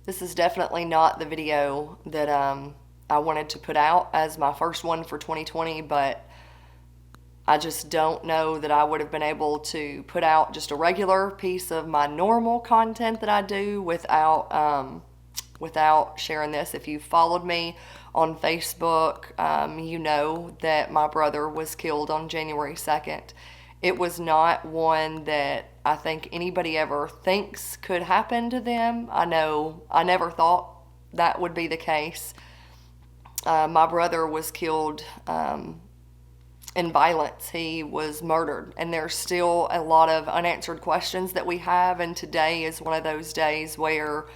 This is definitely not the video that I wanted to put out as my first one for 2020, but I just don't know that I would have been able to put out just a regular piece of my normal content that I do without sharing this. If you followed me on Facebook, you know that my brother was killed on January 2nd. It was not one that I think anybody ever thinks could happen to them. I know I never thought that would be the case. My brother was killed in violence. He was murdered, and there's still a lot of unanswered questions that we have, and today is one of those days where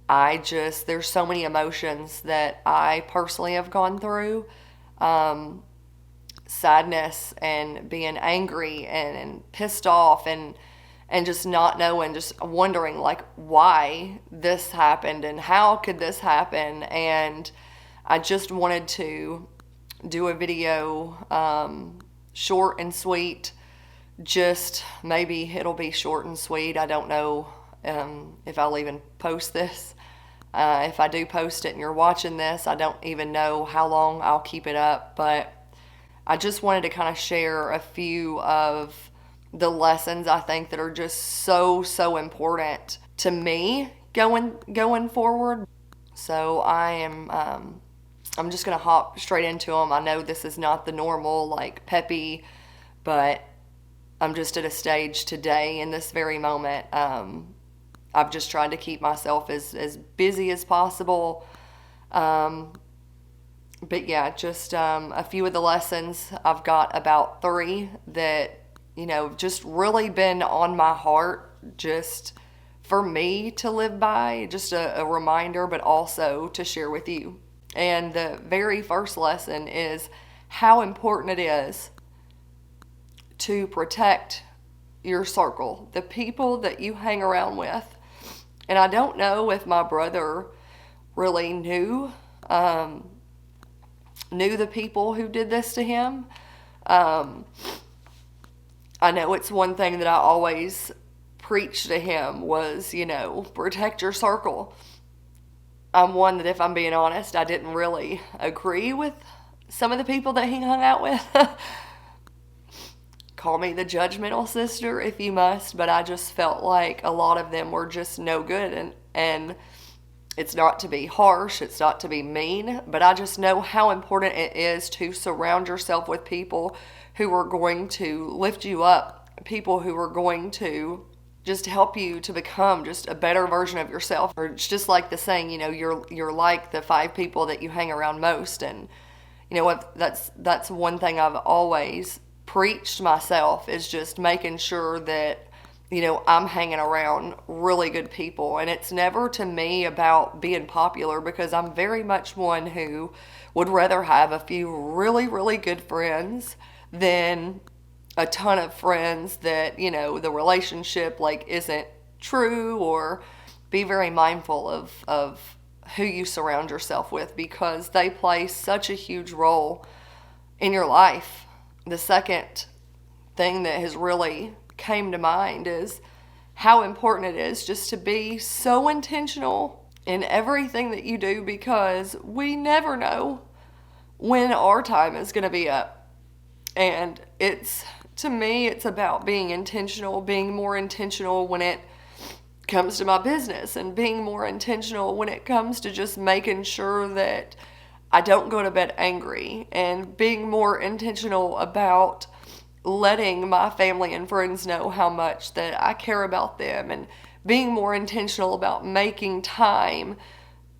there's so many emotions that I personally have gone through. Sadness and being angry and pissed off and just not knowing, just wondering like why this happened and how could this happen. And I just wanted to do a video, short and sweet. Just maybe it'll be short and sweet. I don't know if I'll even post this. If I do post it and you're watching this, I don't even know how long I'll keep it up, but I just wanted to kind of share a few of the lessons I think that are just so important to me going forward. So I'm just gonna hop straight into them. I know this is not the normal like peppy, but I'm just at a stage today in this very moment. I've just tried to keep myself as busy as possible. But yeah, just a few of the lessons. I've got about 3 that, just really been on my heart just for me to live by. Just a reminder, but also to share with you. And the very first lesson is how important it is to protect your circle, the people that you hang around with. And I don't know if my brother really knew the people who did this to him. I know it's one thing that I always preached to him was, protect your circle. I'm one that, if I'm being honest, I didn't really agree with some of the people that he hung out with. Call me the judgmental sister if you must, but I just felt like a lot of them were just no good. And it's not to be harsh, it's not to be mean, but I just know how important it is to surround yourself with people who are going to lift you up, people who are going to just help you to become just a better version of yourself. Or it's just like the saying, you're like the 5 people that you hang around most. And you know what, that's one thing I've always preached myself, is just making sure that I'm hanging around really good people. And it's never to me about being popular, because I'm very much one who would rather have a few really, really good friends than a ton of friends that, the relationship like isn't true. Or be very mindful of who you surround yourself with, because they play such a huge role in your life. The second thing that has really came to mind is how important it is just to be so intentional in everything that you do, because we never know when our time is going to be up. And to me, it's about being intentional, being more intentional when it comes to my business, and being more intentional when it comes to just making sure that I don't go to bed angry, and being more intentional about letting my family and friends know how much that I care about them, and being more intentional about making time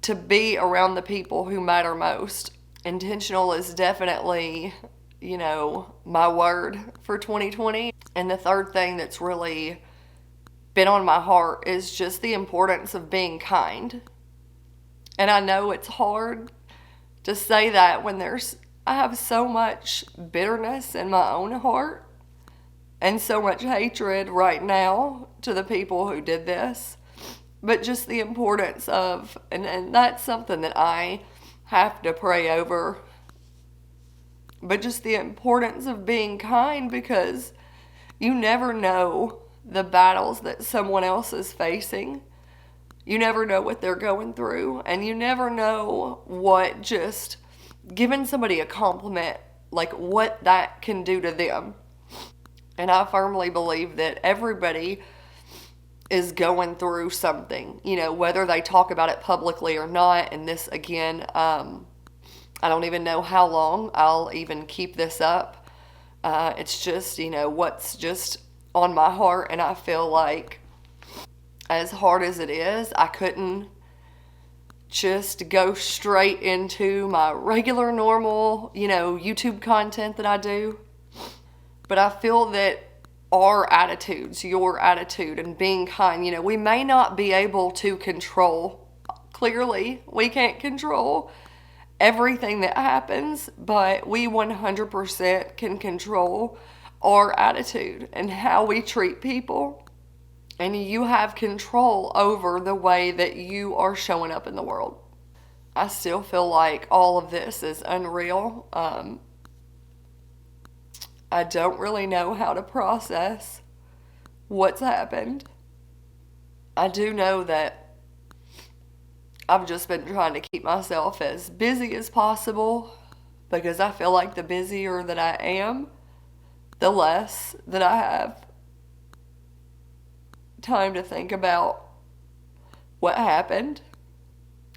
to be around the people who matter most. Intentional is definitely, my word for 2020. And the third thing that's really been on my heart is just the importance of being kind. And I know it's hard to say that when I have so much bitterness in my own heart and so much hatred right now to the people who did this. But just the importance of, and that's something that I have to pray over, but just the importance of being kind, because you never know the battles that someone else is facing. You never know what they're going through, and you never know what just giving somebody a compliment, like what that can do to them. And I firmly believe that everybody is going through something, whether they talk about it publicly or not. And this, again, I don't even know how long I'll even keep this up. It's just, what's just on my heart. And I feel like, as hard as it is, I couldn't just go straight into my regular, normal, YouTube content that I do. But I feel that our attitudes, your attitude, and being kind, we may not be able to control. Clearly, we can't control everything that happens, but we 100% can control our attitude and how we treat people. And you have control over the way that you are showing up in the world. I still feel like all of this is unreal. I don't really know how to process what's happened. I do know that I've just been trying to keep myself as busy as possible, because I feel like the busier that I am, the less that I have time to think about what happened.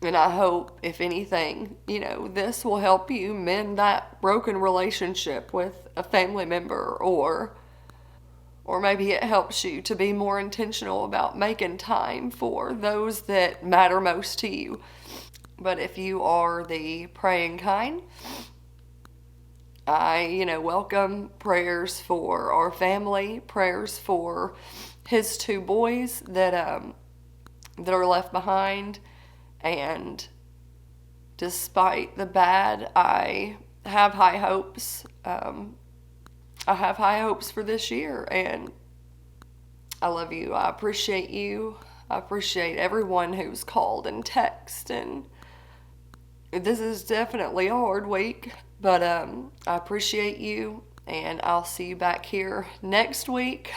And I hope, if anything, this will help you mend that broken relationship with a family member, or maybe it helps you to be more intentional about making time for those that matter most to you. But if you are the praying kind, I, welcome prayers for our family, prayers for his 2 boys that are left behind. And despite the bad, I have high hopes. I have high hopes for this year, and I love you. I appreciate you. I appreciate everyone who's called and texted. And this is definitely a hard week, but I appreciate you, and I'll see you back here next week.